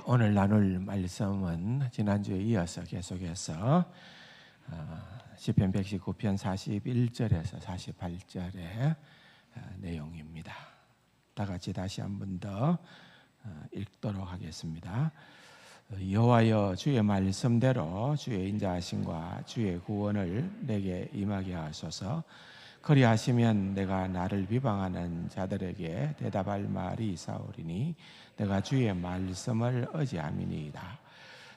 오늘 나눌 말씀은 지난주에 이어서 계속해서 시편 119편 41절에서 48절의 내용입니다. 다 같이 다시 한 번 더 읽도록 하겠습니다. 여호와여, 주의 말씀대로 주의 인자하심과 주의 구원을 내게 임하게 하소서. 그리하시면 내가 나를 비방하는 자들에게 대답할 말이 있사오리니 내가 주의 말씀을 의지함이니이다.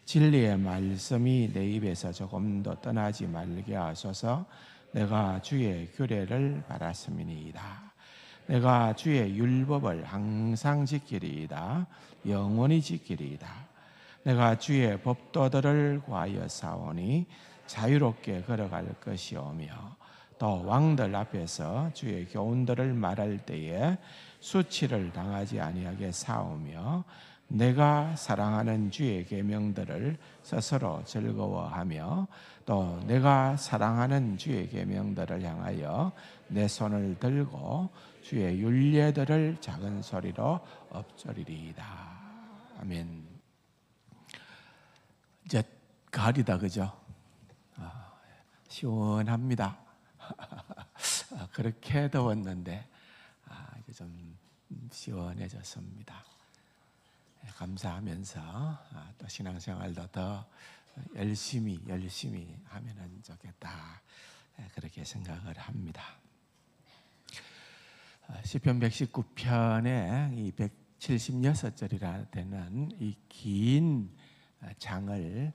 진리의 말씀이 내 입에서 조금도 떠나지 말게 하소서. 내가 주의 규례를 바랐음이니이다. 내가 주의 율법을 항상 지키리이다. 영원히 지키리이다. 내가 주의 법도들을 구하여 사오니 자유롭게 걸어갈 것이오며 또 왕들 앞에서 주의 교훈들을 말할 때에 수치를 당하지 아니하게 사오며 내가 사랑하는 주의 계명들을 스스로 즐거워하며 또 내가 사랑하는 주의 계명들을 향하여 내 손을 들고 주의 율례들을 작은 소리로 엎조리리이다. 아멘. 이제 가을이다, 그죠? 시원합니다. 그렇게 더웠는데 이제 좀 시원해졌습니다. 감사하면서 또 신앙생활도 더 열심히 하면 좋겠다, 그렇게 생각을 합니다. 시편 119편의 이 176절이라 되는 이 긴 장을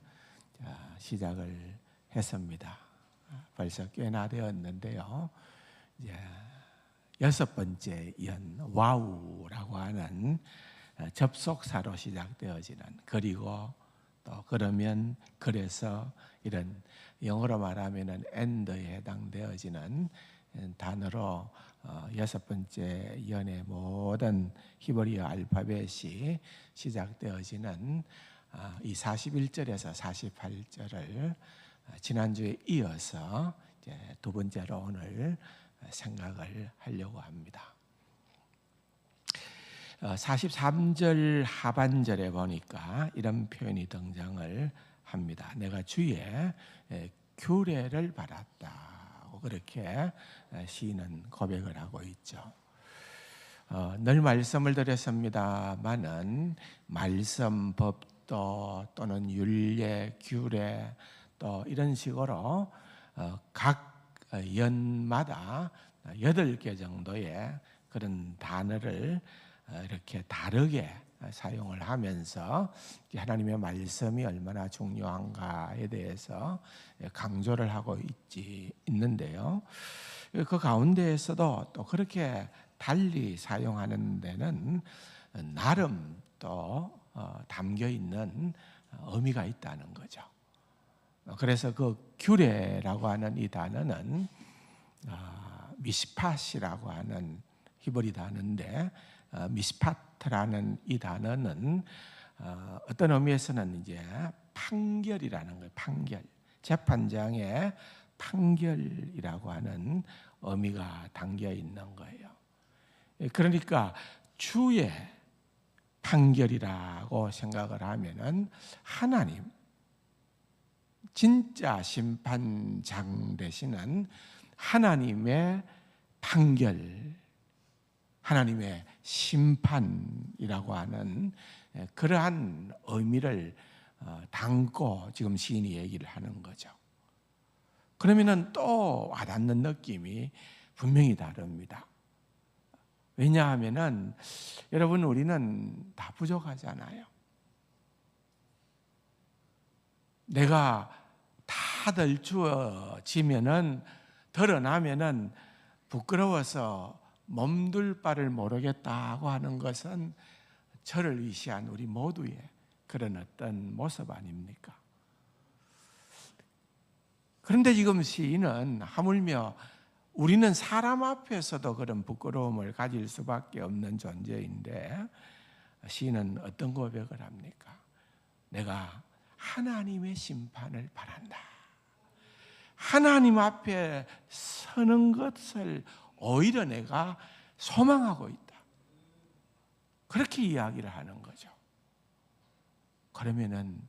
시작을 했습니다. 벌써 꽤나 되었는데요. 이제 6번째 연 와우라고 하는 접속사로 시작되어지는, 그리고 또 그러면 그래서 이런 영어로 말하면은 end에 해당되어지는 단어로 6번째 연의 모든 히브리어 알파벳이 시작되어지는 이 41절에서 48절을 지난주에 이어서 이제 두 번째로 오늘 생각을 하려고 합니다. 43절 하반절에 보니까 이런 표현이 등장을 합니다. 내가 주의 규례를 받았다, 그렇게 시인은 고백을 하고 있죠. 늘 말씀을 드렸습니다마는 말씀, 법도 또는 율례, 규례 또 이런 식으로 각 연마다 8개 정도의 그런 단어를 이렇게 다르게 사용을 하면서 하나님의 말씀이 얼마나 중요한가에 대해서 강조를 하고 있는데요. 그 가운데에서도 또 그렇게 달리 사용하는 데는 나름 또 담겨 있는 의미가 있다는 거죠. 그래서 그 규례라고 하는 이 단어는 미스팟이라고 하는 히브리 단어인데, 미스파트라는 이 단어는 어떤 의미에서는 이제 판결이라는 거예요. 판결, 재판장의 판결이라고 하는 의미가 담겨 있는 거예요. 그러니까 주의 판결이라고 생각을 하면은 하나님, 진짜 심판장 되시는 하나님의 판결, 하나님의 심판이라고 하는 그러한 의미를 담고 지금 시인이 얘기를 하는 거죠. 그러면은 또 와닿는 느낌이 분명히 다릅니다. 왜냐하면은 여러분, 우리는 다 부족하잖아요. 내가 다 덜추어지면은, 드러나면은 부끄러워서 몸둘 바를 모르겠다고 하는 것은 저를 위시한 우리 모두의 그런 어떤 모습 아닙니까? 그런데 지금 시인은 하물며 우리는 사람 앞에서도 그런 부끄러움을 가질 수밖에 없는 존재인데, 시인은 어떤 고백을 합니까? 내가 하나님의 심판을 바란다. 하나님 앞에 서는 것을 오히려 내가 소망하고 있다. 그렇게 이야기를 하는 거죠. 그러면은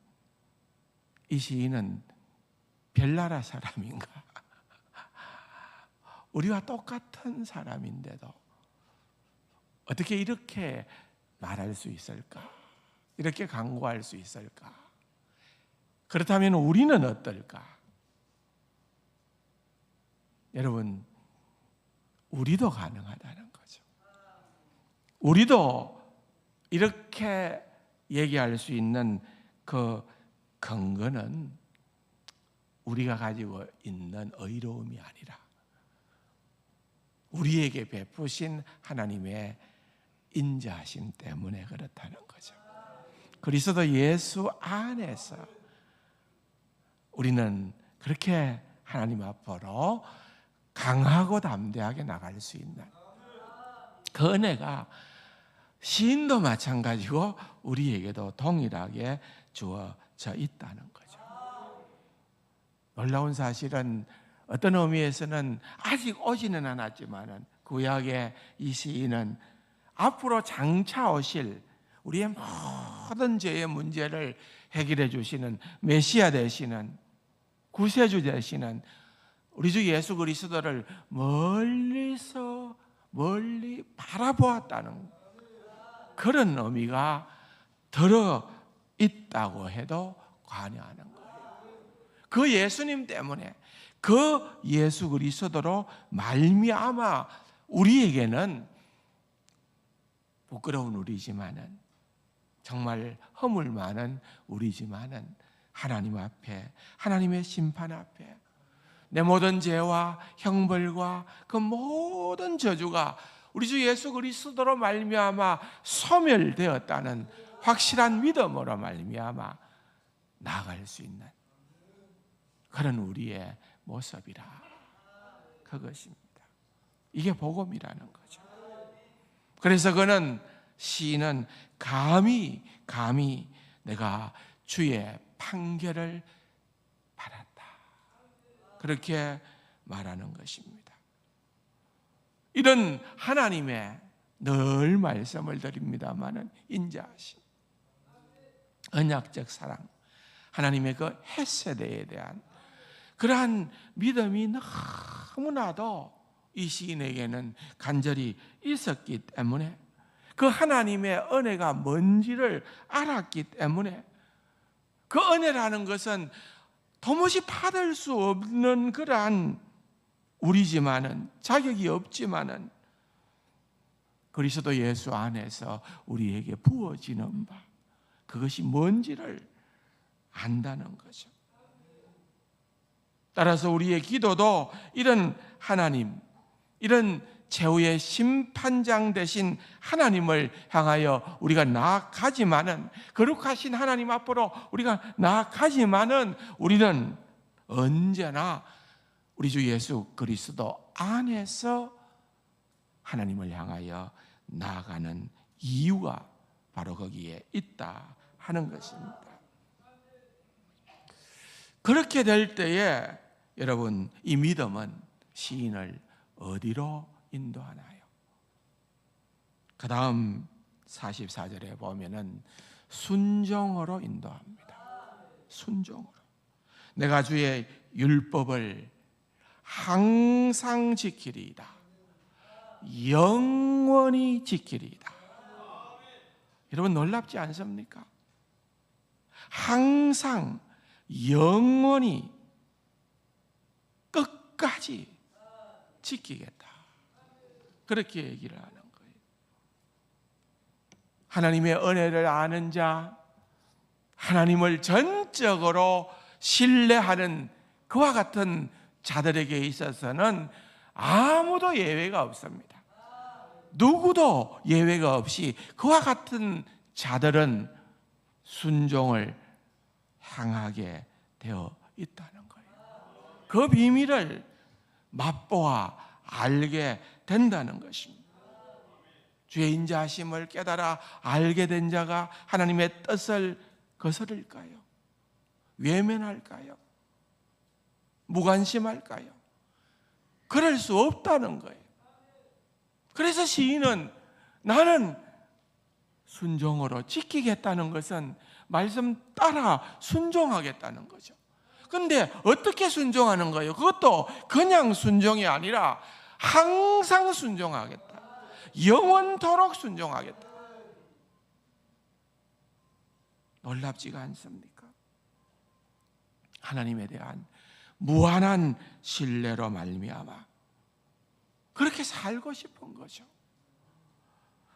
이 시인은 별나라 사람인가? 우리와 똑같은 사람인데도 어떻게 이렇게 말할 수 있을까? 이렇게 강구할 수 있을까? 그렇다면 우리는 어떨까? 여러분, 우리도 가능하다는 거죠. 우리도 이렇게 얘기할 수 있는 그 근거는 우리가 가지고 있는 의로움이 아니라 우리에게 베푸신 하나님의 인자하심 때문에 그렇다는 거죠. 그리스도 예수 안에서 우리는 그렇게 하나님 앞으로 강하고 담대하게 나갈 수 있는 그 은혜가 시인도 마찬가지고 우리에게도 동일하게 주어져 있다는 거죠. 놀라운 사실은 어떤 의미에서는 아직 오지는 않았지만 구약의 이 시인은 앞으로 장차 오실 우리의 모든 죄의 문제를 해결해 주시는 메시아 되시는 구세주 되시는 우리 주 예수 그리스도를 멀리 바라보았다는 그런 의미가 들어 있다고 해도 과언하는 거예요. 그 예수님 때문에 그 예수 그리스도로 말미암아 우리에게는 부끄러운 우리지만은 정말 허물 많은 우리지만은 하나님 앞에 하나님의 심판 앞에 내 모든 죄와 형벌과 그 모든 저주가 우리 주 예수 그리스도로 말미암아 소멸되었다는 확실한 믿음으로 말미암아 나아갈 수 있는 그런 우리의 모습이라 그것입니다. 이게 복음이라는 거죠. 그래서 그는 시인은 감히 내가 주의 판결을 받았다 그렇게 말하는 것입니다. 이런 하나님의 늘 말씀을 드립니다마는 인자하심, 언약적 사랑, 하나님의 그 헤세드에 대한 그러한 믿음이 너무나도 이 시인에게는 간절히 있었기 때문에 그 하나님의 은혜가 뭔지를 알았기 때문에 그 은혜라는 것은 도무지 받을 수 없는 그러한 우리지만은 자격이 없지만은 그리스도 예수 안에서 우리에게 부어지는 바 그것이 뭔지를 안다는 거죠. 따라서 우리의 기도도 이런 하나님, 이런 최후의 심판장 되신 하나님을 향하여 우리가 나아가지만은 거룩하신 하나님 앞으로 우리가 나아가지만은 우리는 언제나 우리 주 예수 그리스도 안에서 하나님을 향하여 나아가는 이유가 바로 거기에 있다 하는 것입니다. 그렇게 될 때에 여러분 이 믿음은 시인을 어디로 인도하나요? 그 다음 44절에 보면은 순종으로 인도합니다. 순종으로. 내가 주의 율법을 항상 지키리이다. 영원히 지키리이다. 여러분 놀랍지 않습니까? 항상 영원히 끝까지 지키겠다. 그렇게 얘기를 하는 거예요. 하나님의 은혜를 아는 자, 하나님을 전적으로 신뢰하는 그와 같은 자들에게 있어서는 아무도 예외가 없습니다. 누구도 예외가 없이 그와 같은 자들은 순종을 향하게 되어 있다는 거예요. 그 비밀을 맛보아 알게 된다는 것입니다. 주의 인자하심을 깨달아 알게 된 자가 하나님의 뜻을 거스를까요? 외면할까요? 무관심할까요? 그럴 수 없다는 거예요. 그래서 시인은 나는 순종으로 지키겠다는 것은 말씀 따라 순종하겠다는 거죠. 근데 어떻게 순종하는 거예요? 그것도 그냥 순종이 아니라 항상 순종하겠다. 영원토록 순종하겠다. 놀랍지가 않습니까? 하나님에 대한 무한한 신뢰로 말미암아 그렇게 살고 싶은 거죠.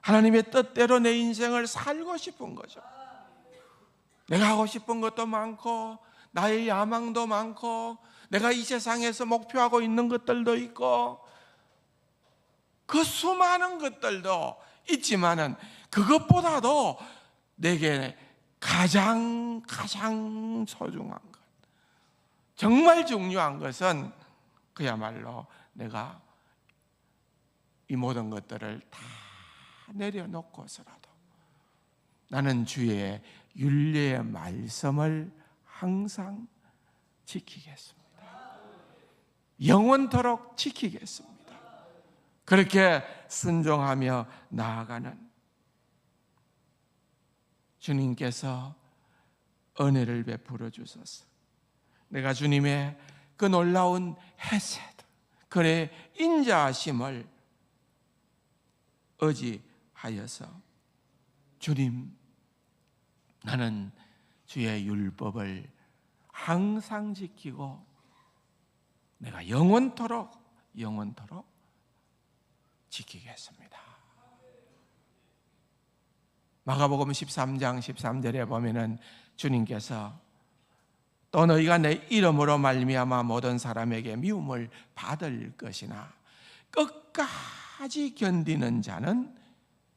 하나님의 뜻대로 내 인생을 살고 싶은 거죠. 내가 하고 싶은 것도 많고 나의 야망도 많고 내가 이 세상에서 목표하고 있는 것들도 있고 그 수많은 것들도 있지만은 그것보다도 내게 가장 소중한 것, 정말 중요한 것은 그야말로 내가 이 모든 것들을 다 내려놓고서라도 나는 주의 율례의 말씀을 항상 지키겠습니다. 영원토록 지키겠습니다. 그렇게 순종하며 나아가는 주님께서 은혜를 베풀어 주소서. 내가 주님의 그 놀라운 헤세드, 그의 인자하심을 의지하여서 주님, 나는 주의 율법을 항상 지키고 내가 영원토록 지키겠습니다. 마가복음 13장 13절에 보면은 주님께서 또 너희가 내 이름으로 말미암아 모든 사람에게 미움을 받을 것이나 끝까지 견디는 자는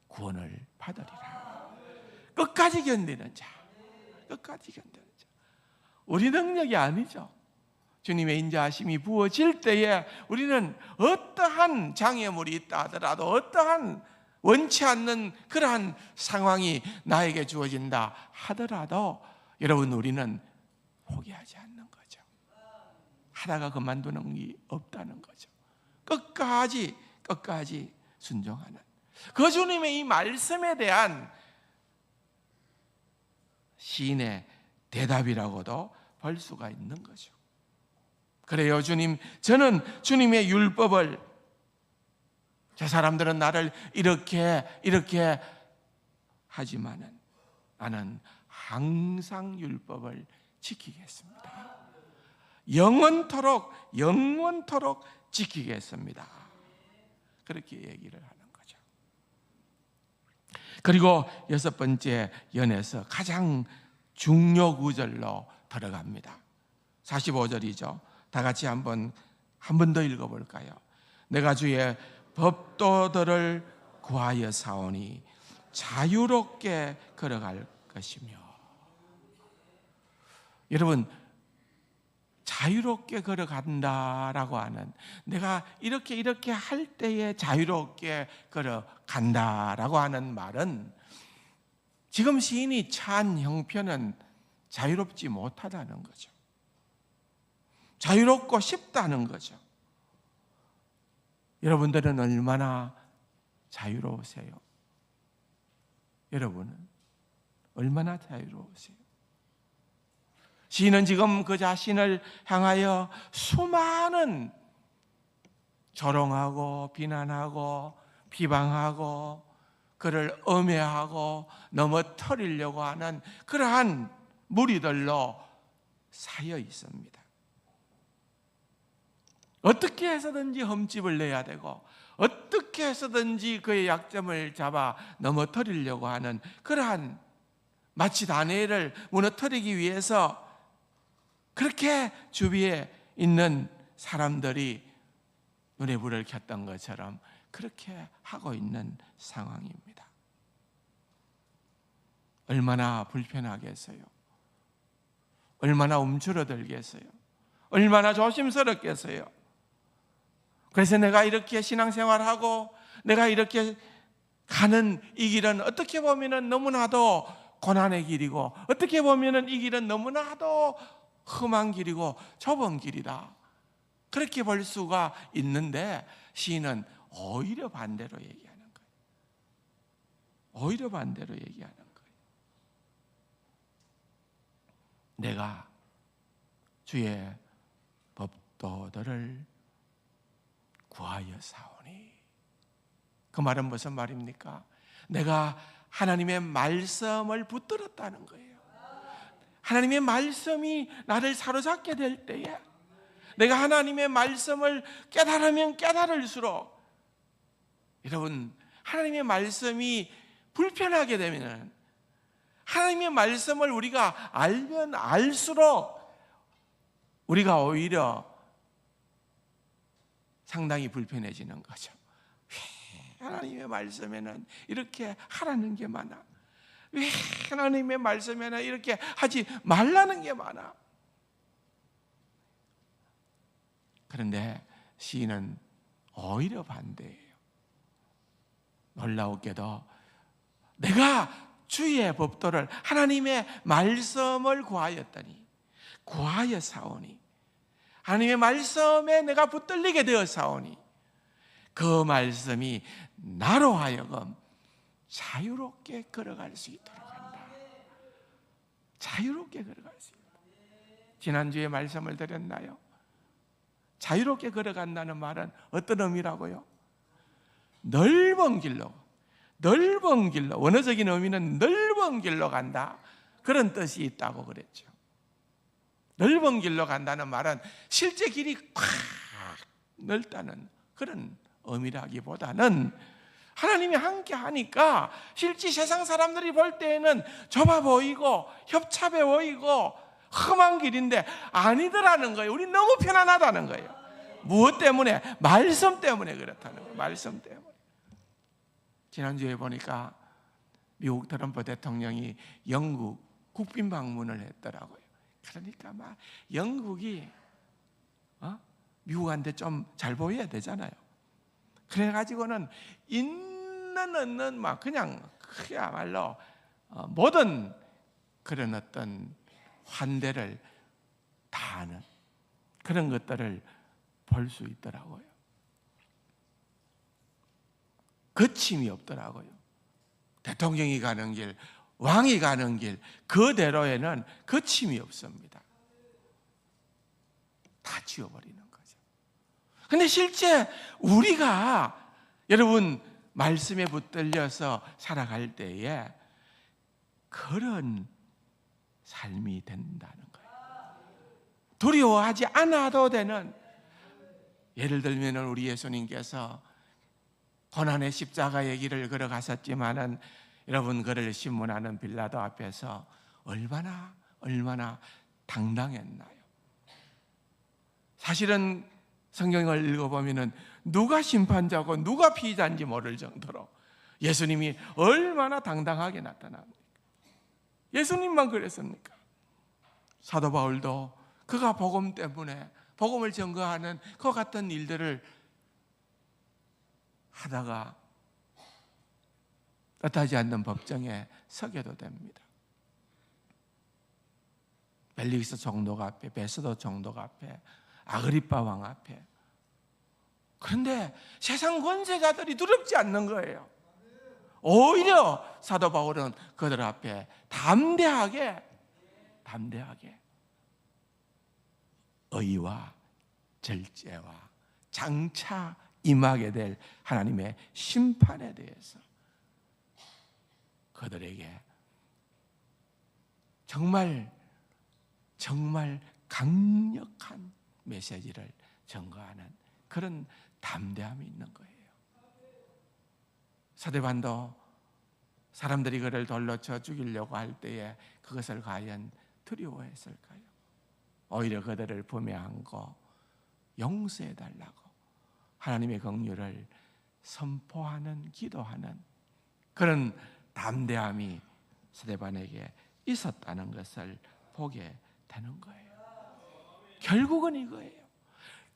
구원을 받으리라. 끝까지 견디는 자, 끝까지 견디는 자. 우리 능력이 아니죠. 주님의 인자하심이 부어질 때에 우리는 어떠한 장애물이 있다 하더라도, 어떠한 원치 않는 그러한 상황이 나에게 주어진다 하더라도 여러분, 우리는 포기하지 않는 거죠. 하다가 그만두는 게 없다는 거죠. 끝까지 순종하는 그 주님의 이 말씀에 대한 시인의 대답이라고도 볼 수가 있는 거죠. 그래요, 주님, 저는 주님의 율법을, 저 사람들은 나를 이렇게 하지만은 나는 항상 율법을 지키겠습니다. 영원토록 지키겠습니다. 그렇게 얘기를 하는 거죠. 그리고 여섯 번째 연에서 가장 중요 구절로 들어갑니다. 45절이죠. 다 같이 한 번 더 읽어볼까요? 내가 주의 법도들을 구하여 사오니 자유롭게 걸어갈 것이며. 여러분, 자유롭게 걸어간다라고 하는, 내가 이렇게 할 때에 자유롭게 걸어간다라고 하는 말은 지금 시인이 처한 형편은 자유롭지 못하다는 거죠. 자유롭고 싶다는 거죠. 여러분들은 얼마나 자유로우세요? 여러분은 얼마나 자유로우세요? 시인은 지금 그 자신을 향하여 수많은 조롱하고 비난하고 비방하고 그를 엄해하고 넘어뜨리려고 하는 그러한 무리들로 쌓여 있습니다. 어떻게 해서든지 흠집을 내야 되고 어떻게 해서든지 그의 약점을 잡아 넘어뜨리려고 하는 그러한, 마치 다니엘을 무너뜨리기 위해서 그렇게 주위에 있는 사람들이 눈에 불을 켰던 것처럼 그렇게 하고 있는 상황입니다. 얼마나 불편하겠어요? 얼마나 움츠러들겠어요? 얼마나 조심스럽겠어요? 그래서 내가 이렇게 신앙생활하고 내가 이렇게 가는 이 길은 어떻게 보면 너무나도 고난의 길이고, 어떻게 보면 이 길은 너무나도 험한 길이고 좁은 길이다, 그렇게 볼 수가 있는데 시인은 오히려 반대로 얘기하는 거예요. 오히려 반대로 얘기하는 거예요. 내가 주의 법도들을 구하여 사오니. 그 말은 무슨 말입니까? 내가 하나님의 말씀을 붙들었다는 거예요. 하나님의 말씀이 나를 사로잡게 될 때에 내가 하나님의 말씀을 깨달으면 깨달을수록, 여러분, 하나님의 말씀이 불편하게 되면, 하나님의 말씀을 우리가 알면 알수록 우리가 오히려 상당히 불편해지는 거죠. 왜 하나님의 말씀에는 이렇게 하라는 게 많아? 왜 하나님의 말씀에는 이렇게 하지 말라는 게 많아? 그런데 시인은 오히려 반대예요. 놀라웠게도 내가 주의 법도를, 하나님의 말씀을 구하였더니, 구하여 사오니, 하나님의 말씀에 내가 붙들리게 되어 사오니, 그 말씀이 나로 하여금 자유롭게 걸어갈 수 있도록 한다. 자유롭게 걸어갈 수 있다. 지난주에 말씀을 드렸나요? 자유롭게 걸어간다는 말은 어떤 의미라고요? 넓은 길로, 넓은 길로, 원어적인 의미는 넓은 길로 간다, 그런 뜻이 있다고 그랬죠. 넓은 길로 간다는 말은 실제 길이 콱 넓다는 그런 의미라기보다는 하나님이 함께 하니까 실제 세상 사람들이 볼 때에는 좁아 보이고 협잡해 보이고 험한 길인데 아니더라는 거예요. 우리 너무 편안하다는 거예요. 무엇 때문에? 말씀 때문에 그렇다는 거예요. 말씀 때문에. 지난주에 보니까 미국 트럼프 대통령이 영국 국빈 방문을 했더라고요. 그러니까 막 영국이 미국한테 좀 잘 보여야 되잖아요. 그래가지고는 있는 없는 막 그냥 그야말로 모든 그런 어떤 환대를 다 하는 그런 것들을 볼 수 있더라고요. 거침이 없더라고요. 대통령이 가는 길, 왕이 가는 길, 그대로에는 거침이 없습니다. 다 지워버리는 거죠. 근데 실제 우리가 여러분 말씀에 붙들려서 살아갈 때에 그런 삶이 된다는 거예요. 두려워하지 않아도 되는, 예를 들면 우리 예수님께서 고난의 십자가의 길을 걸어가셨지만은 여러분 그를 심문하는 빌라도 앞에서 얼마나 당당했나요? 사실은 성경을 읽어보면은 누가 심판자고 누가 피의자인지 모를 정도로 예수님이 얼마나 당당하게 나타납니까? 예수님만 그랬습니까? 사도 바울도 그가 복음 때문에 복음을 증거하는 그 같은 일들을 하다가 뜻하지 않는 법정에 서게도 됩니다. 벨릭스 총독 앞에, 베스도 총독 앞에, 아그리빠 왕 앞에. 그런데 세상 권세자들이 두렵지 않는 거예요. 오히려 사도 바울은 그들 앞에 담대하게 의와 절제와 장차 임하게 될 하나님의 심판에 대해서 그들에게 정말 강력한 메시지를 전가하는 그런 담대함이 있는 거예요. 스데반도 사람들이 그를 돌로 쳐 죽이려고 할 때에 그것을 과연 두려워했을까요? 오히려 그들을 범해하고 용서해달라고 하나님의 긍휼을 선포하는, 기도하는 그런 담대함이 스데반에게 있었다는 것을 보게 되는 거예요. 결국은 이거예요.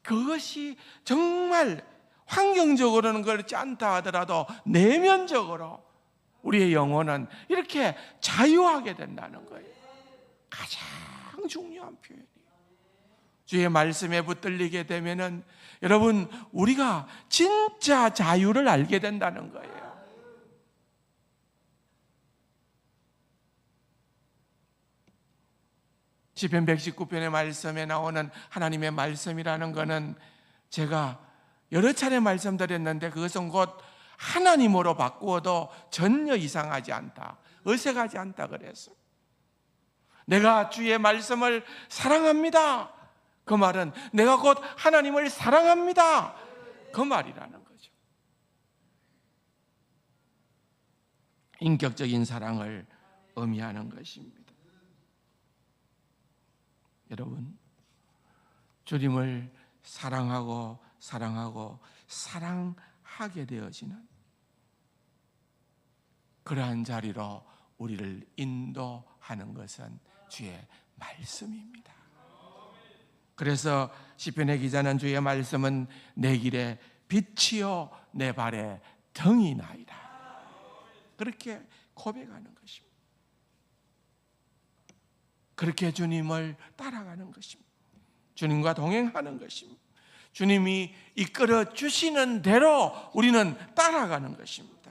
그것이 정말 환경적으로는 그렇지 않다 하더라도 내면적으로 우리의 영혼은 이렇게 자유하게 된다는 거예요. 가장 중요한 표현이에요. 주의 말씀에 붙들리게 되면은 여러분 우리가 진짜 자유를 알게 된다는 거예요. 시편 119편의 말씀에 나오는 하나님의 말씀이라는 것은 제가 여러 차례 말씀드렸는데 그것은 곧 하나님으로 바꾸어도 전혀 이상하지 않다, 어색하지 않다 그랬어요. 내가 주의 말씀을 사랑합니다. 그 말은 내가 곧 하나님을 사랑합니다. 그 말이라는 거죠. 인격적인 사랑을 의미하는 것입니다. 여러분, 주님을 사랑하고 사랑하게 되어지는 그러한 자리로 우리를 인도하는 것은 주의 말씀입니다. 그래서 시편의 기자는 주의 말씀은 내 길에 빛이요 내 발에 등이나이다, 그렇게 고백하는 것입니다. 그렇게 주님을 따라가는 것입니다. 주님과 동행하는 것입니다. 주님이 이끌어 주시는 대로 우리는 따라가는 것입니다.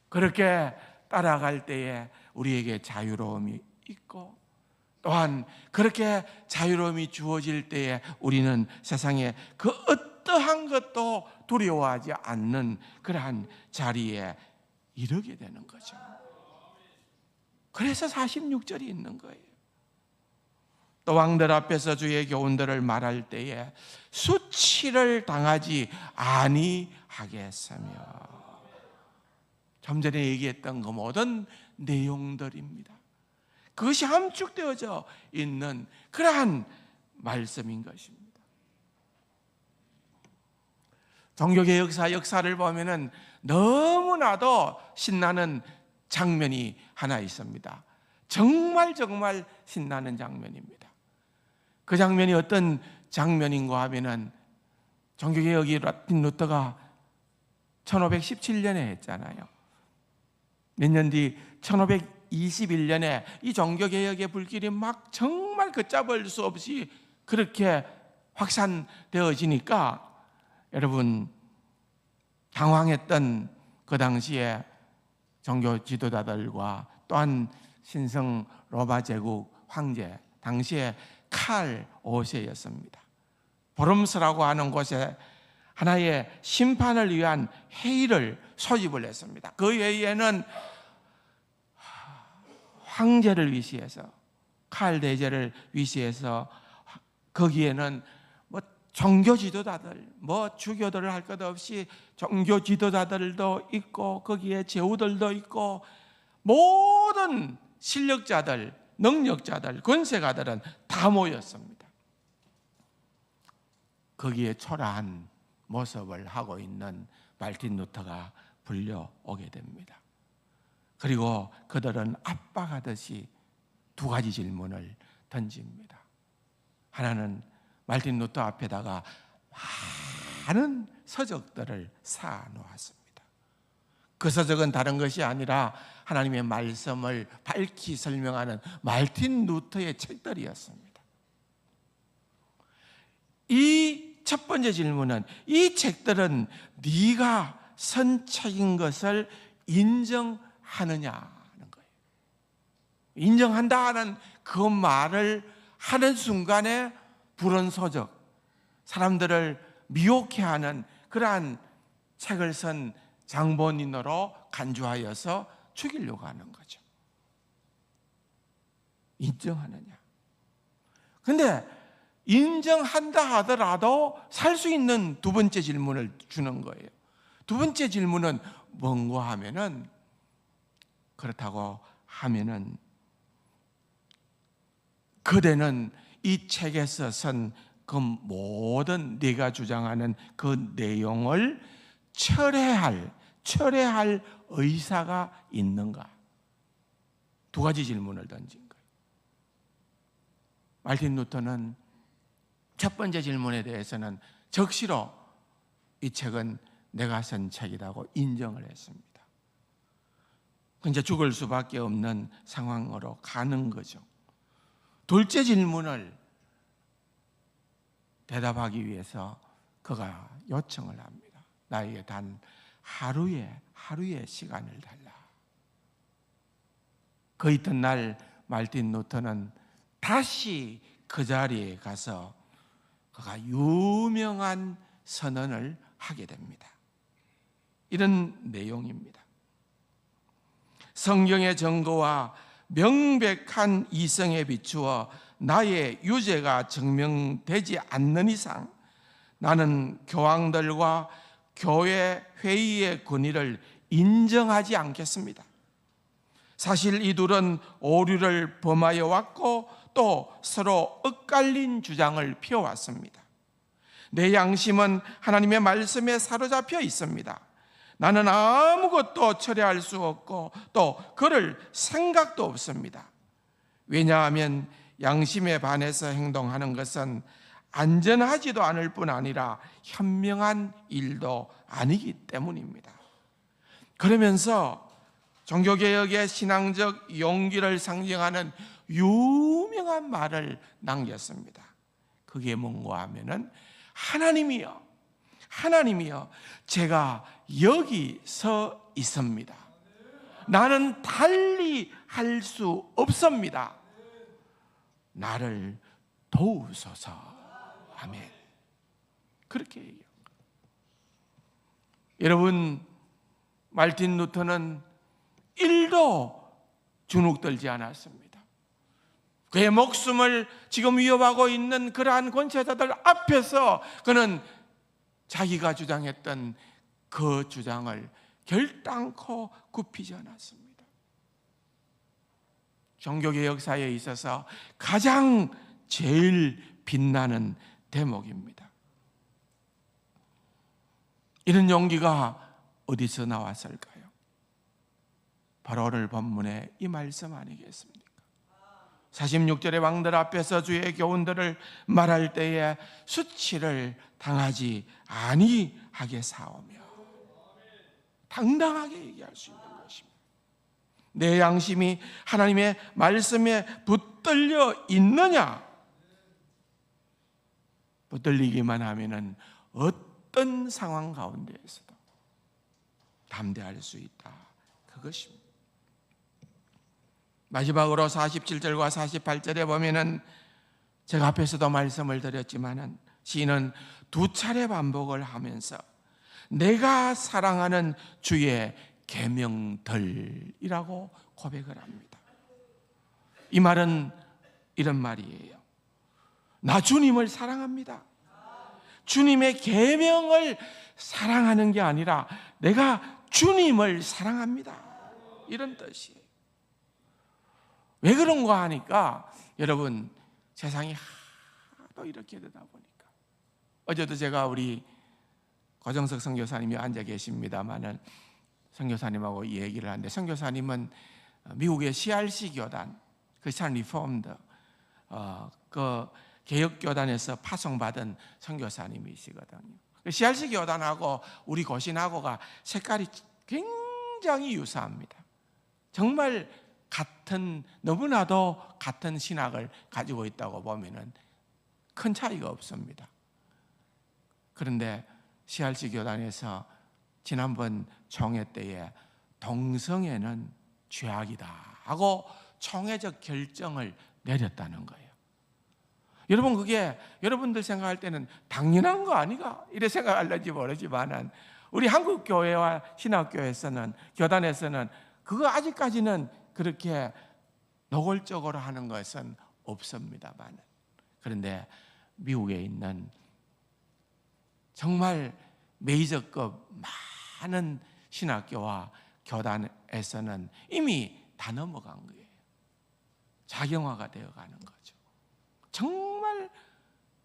그렇게 따라갈 때에 우리에게 자유로움이 있고, 또한 그렇게 자유로움이 주어질 때에 우리는 세상에 그 어떠한 것도 두려워하지 않는 그러한 자리에 이르게 되는 거죠. 그래서 46절이 있는 거예요. 또 왕들 앞에서 주의 교훈들을 말할 때에 수치를 당하지 아니하겠으며, 좀 전에 얘기했던 그 모든 내용들입니다. 그것이 함축되어져 있는 그러한 말씀인 것입니다. 종교개혁사 역사를 보면은 너무나도 신나는 장면이 하나 있습니다. 정말 신나는 장면입니다. 그 장면이 어떤 장면인가 하면은, 종교개혁이 마틴 루터가 1517년에 했잖아요. 몇 년 뒤 1521년에 이 종교개혁의 불길이 막 정말 걷잡을 수 없이 그렇게 확산되어지니까 여러분, 당황했던 그 당시에 종교 지도자들과 또한 신성 로마 제국 황제, 당시에 칼 5세였습니다. 브롬스라고 하는 곳에 하나의 심판을 위한 회의를 소집을 했습니다. 그 회의에는 황제를 위시해서, 칼 대제를 위시해서, 거기에는 뭐 종교 지도자들, 뭐 주교들을 할 것 없이 종교 지도자들도 있고, 거기에 제후들도 있고, 모든 실력자들, 능력자들, 권세가들은 다 모였습니다. 거기에 초라한 모습을 하고 있는 마틴 루터가 불려오게 됩니다. 그리고 그들은 압박하듯이 두 가지 질문을 던집니다. 하나는 마틴 루터 앞에다가 많은 서적들을 쌓아놓았습니다. 그 서적은 다른 것이 아니라 하나님의 말씀을 밝히 설명하는 마틴 루터의 책들이었습니다. 이 첫 번째 질문은, 이 책들은 네가 선 책인 것을 인정하느냐는 거예요. 인정한다는 그 말을 하는 순간에 불온 서적, 사람들을 미혹해하는 그러한 책을 쓴 장본인으로 간주하여서 죽이려고 하는 거죠. 인정하느냐. 근데 인정한다 하더라도 살 수 있는 두 번째 질문을 주는 거예요. 두 번째 질문은 뭔가 하면은, 그렇다고 하면은 그대는 이 책에서 쓴 그 모든 네가 주장하는 그 내용을 철회할 의사가 있는가? 두 가지 질문을 던진 거예요. 마틴 루터는 첫 번째 질문에 대해서는 적시로 이 책은 내가 쓴 책이라고 인정을 했습니다. 이제 죽을 수밖에 없는 상황으로 가는 거죠. 둘째 질문을 대답하기 위해서 그가 요청을 합니다. 나에게 단 하루의 시간을 달라. 그 이튿날 마틴 루터는 다시 그 자리에 가서 그가 유명한 선언을 하게 됩니다. 이런 내용입니다. 성경의 증거와 명백한 이성에 비추어 나의 유죄가 증명되지 않는 이상 나는 교황들과 교회 회의의 권위를 인정하지 않겠습니다. 사실 이 둘은 오류를 범하여 왔고 또 서로 엇갈린 주장을 펴왔습니다. 내 양심은 하나님의 말씀에 사로잡혀 있습니다. 나는 아무것도 철회할 수 없고 또 그럴 생각도 없습니다. 왜냐하면 양심에 반해서 행동하는 것은 안전하지도 않을 뿐 아니라 현명한 일도 아니기 때문입니다. 그러면서 종교개혁의 신앙적 용기를 상징하는 유명한 말을 남겼습니다. 그게 뭔가 하면은 하나님이여 제가 여기 서 있습니다. 나는 달리 할 수 없습니다. 나를 도우소서. 아멘. 그렇게 얘기해요. 여러분, 말틴 루터는 1도 주눅들지 않았습니다. 그의 목숨을 지금 위협하고 있는 그러한 권세자들 앞에서 그는 자기가 주장했던 그 주장을 결단코 굽히지 않았습니다. 종교개혁 역사에 있어서 가장 제일 빛나는 대목입니다. 이런 용기가 어디서 나왔을까요? 바로 오늘 본문의 이 말씀 아니겠습니까? 46절의 왕들 앞에서 주의 교훈들을 말할 때에 수치를 당하지 아니하게 사오며 당당하게 얘기할 수 있는 것입니다. 내 양심이 하나님의 말씀에 붙들려 있느냐? 붙들리기만 하면은 어떤 상황 가운데에서도 담대할 수 있다. 그것입니다. 마지막으로 47절과 48절에 보면은 제가 앞에서도 말씀을 드렸지만은 시인은 2차례 반복을 하면서 내가 사랑하는 주의 계명들이라고 고백을 합니다. 이 말은 이런 말이에요. 나 주님을 사랑합니다. 주님의 계명을 사랑하는 게 아니라 내가 주님을 사랑합니다. 이런 뜻이에요. 왜 그런가 하니까 여러분 세상이 하도 이렇게 되다 보니까 어제도 제가 우리 고정석 선교사님이 앉아 계십니다마는 선교사님하고 얘기를 하는데 선교사님은 미국의 CRC 교단 크리스천 리폼드 그 개혁교단에서 파송받은 선교사님이시거든요. CRC 교단하고 우리 고신하고가 색깔이 굉장히 유사합니다. 정말 너무나도 같은 신학을 가지고 있다고 보면은 큰 차이가 없습니다. 그런데 CRC 교단에서 지난번 총회 때에 동성애는 죄악이다 하고 총회적 결정을 내렸다는 거예요. 여러분 그게 여러분들 생각할 때는 당연한 거 아니가? 이래 생각할는지 모르지만은 우리 한국 교회와 신학교에서는 교단에서는 그거 아직까지는 그렇게 노골적으로 하는 것은 없습니다만 그런데 미국에 있는 정말 메이저급 많은 신학교와 교단에서는 이미 다 넘어간 거예요. 작용화가 되어가는 거죠. 정말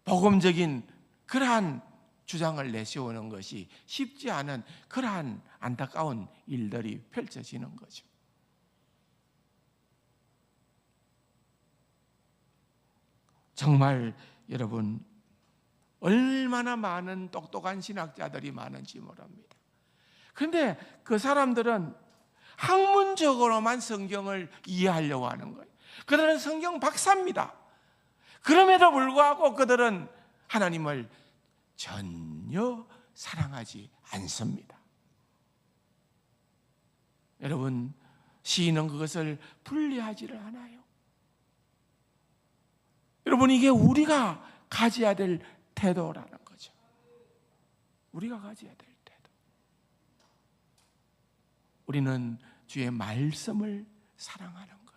복음적인 그러한 주장을 내세우는 것이 쉽지 않은 그러한 안타까운 일들이 펼쳐지는 거죠. 정말 여러분 얼마나 많은 똑똑한 신학자들이 많은지 모릅니다. 그런데 그 사람들은 학문적으로만 성경을 이해하려고 하는 거예요. 그들은 성경 박사입니다. 그럼에도 불구하고 그들은 하나님을 전혀 사랑하지 않습니다. 여러분 시인은 그것을 분리하지를 않아요. 여러분, 이게 우리가 가져야 될 태도라는 거죠. 우리가 가져야 될 태도. 우리는 주의 말씀을 사랑하는 것,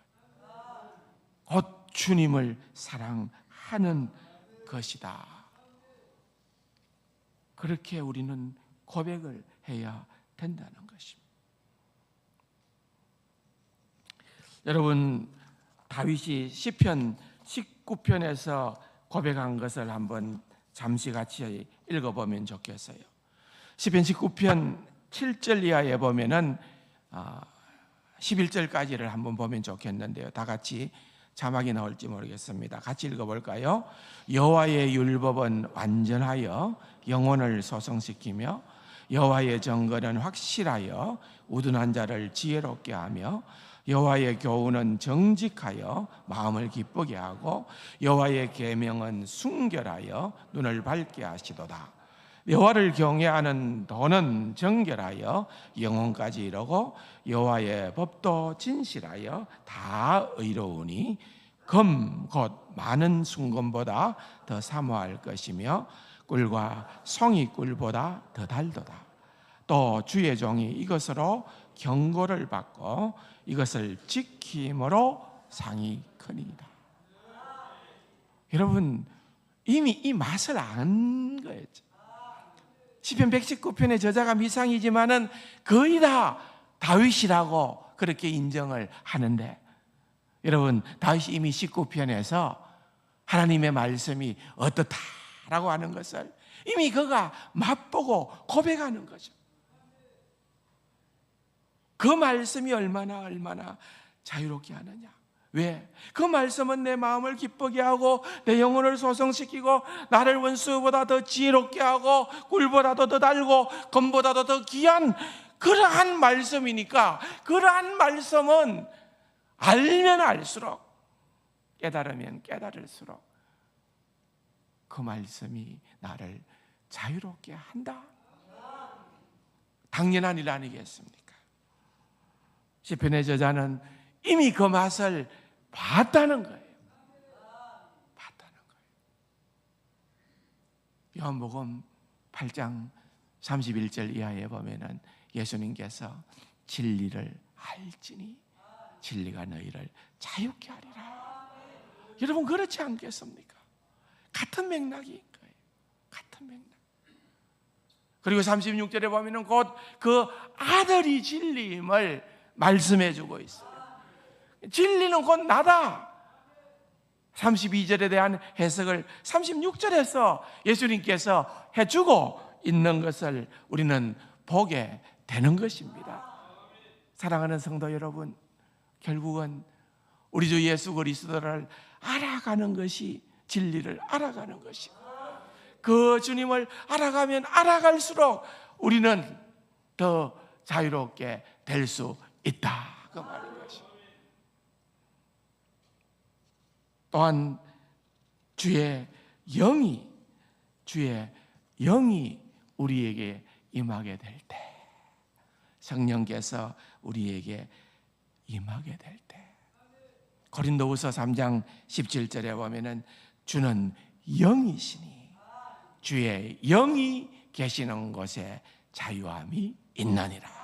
곧 주님을 사랑하는 것이다. 그렇게 우리는 고백을 해야 된다는 것입니다. 여러분, 다윗이 시편 19편에서 고백한 것을 한번 잠시 같이 읽어보면 좋겠어요. 시편 19편 7절 이하에 보면은 11절까지를 한번 보면 좋겠는데요. 다 같이 자막이 나올지 모르겠습니다. 같이 읽어볼까요? 여호와의 율법은 완전하여 영혼을 소성시키며 여호와의 정거는 확실하여 우둔한 자를 지혜롭게 하며 여호와의 교훈은 정직하여 마음을 기쁘게 하고 여호와의 계명은 순결하여 눈을 밝게 하시도다. 여호와를 경외하는 도는 정결하여 영혼까지 이르고 여호와의 법도 진실하여 다 의로우니 금 곧 많은 순금보다 더 사모할 것이며 꿀과 송이꿀보다 더 달도다. 또 주의 종이 이것으로 경고를 받고 이것을 지킴으로 상이 크니이다. 여러분, 이미 이 맛을 안 거예요. 시편 119편의 저자가 미상이지만은 거의 다 다윗이라고 그렇게 인정을 하는데, 여러분, 다윗이 이미 19편에서 하나님의 말씀이 어떻다라고 하는 것을 이미 그가 맛보고 고백하는 거죠. 그 말씀이 얼마나 자유롭게 하느냐. 왜? 그 말씀은 내 마음을 기쁘게 하고 내 영혼을 소성시키고 나를 원수보다 더 지혜롭게 하고 꿀보다도 더 달고 금보다도 더 귀한 그러한 말씀이니까, 그러한 말씀은 알면 알수록, 깨달으면 깨달을수록 그 말씀이 나를 자유롭게 한다. 당연한 일 아니겠습니까? 시편의 저자는 이미 그 맛을 봤다는 거예요. 봤다는 거예요. 요한복음 8장 31절 이하에 보면은 예수님께서 진리를 알지니 진리가 너희를 자유케 하리라. 여러분, 그렇지 않겠습니까? 같은 맥락인 거예요. 같은 맥락. 그리고 36절에 보면은 곧 그 아들이 진리임을 말씀해 주고 있어요. 진리는 곧 나다. 32절에 대한 해석을 36절에서 예수님께서 해주고 있는 것을 우리는 보게 되는 것입니다. 사랑하는 성도 여러분, 결국은 우리 주 예수 그리스도를 알아가는 것이 진리를 알아가는 것이고, 그 주님을 알아가면 알아갈수록 우리는 더 자유롭게 될 수 있다, 그 말인 것입니다. 또한 주의 영이 우리에게 임하게 될 때, 성령께서 우리에게 임하게 될 때, 고린도후서 3장 17절에 보면은 주는 영이시니 주의 영이 계시는 곳에 자유함이 있나니라.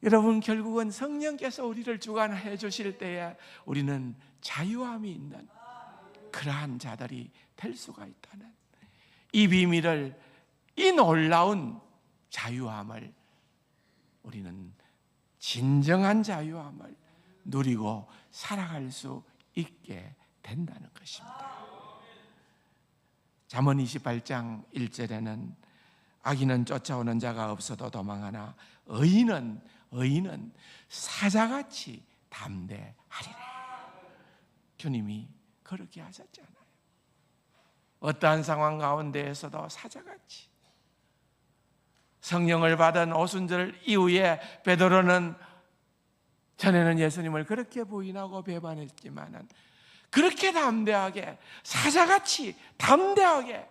여러분, 결국은 성령께서 우리를 주관해 주실 때에 우리는 자유함이 있는 그러한 자들이 될 수가 있다는 이 비밀을, 이 놀라운 자유함을, 우리는 진정한 자유함을 누리고 살아갈 수 있게 된다는 것입니다. 잠언 28장 1절에는 악인은 쫓아오는 자가 없어도 도망하나 의인은 사자같이 담대하리라. 주님이 그렇게 하셨잖아요. 어떠한 상황 가운데에서도 사자같이. 성령을 받은 오순절 이후에 베드로는 전에는 예수님을 그렇게 부인하고 배반했지만은 그렇게 담대하게, 사자같이 담대하게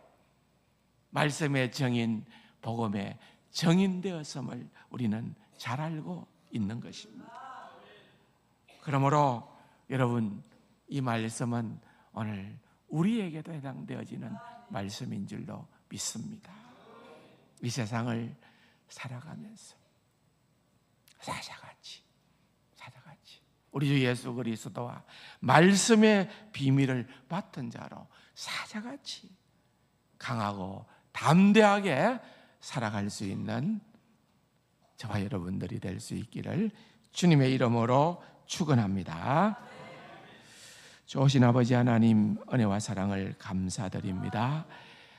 말씀의 정인, 복음의 정인 되었음을 우리는 잘 알고 있는 것입니다. 그러므로 여러분, 이 말씀은 오늘 우리에게도 해당되어지는 말씀인 줄로 믿습니다. 이 세상을 살아가면서 사자같이 우리 주 예수 그리스도와 말씀의 비밀을 받은 자로 사자같이 강하고 담대하게 살아갈 수 있는 저와 여러분들이 될 수 있기를 주님의 이름으로 축원합니다. 좋으신 아버지 하나님, 은혜와 사랑을 감사드립니다.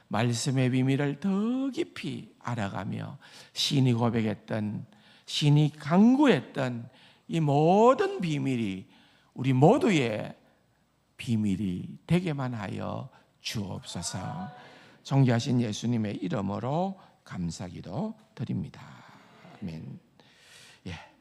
말씀의 비밀을 더 깊이 알아가며 신이 고백했던, 신이 강구했던 이 모든 비밀이 우리 모두의 비밀이 되게만 하여 주옵소서. 존귀하신 예수님의 이름으로 감사기도 드립니다. 아멘. 예,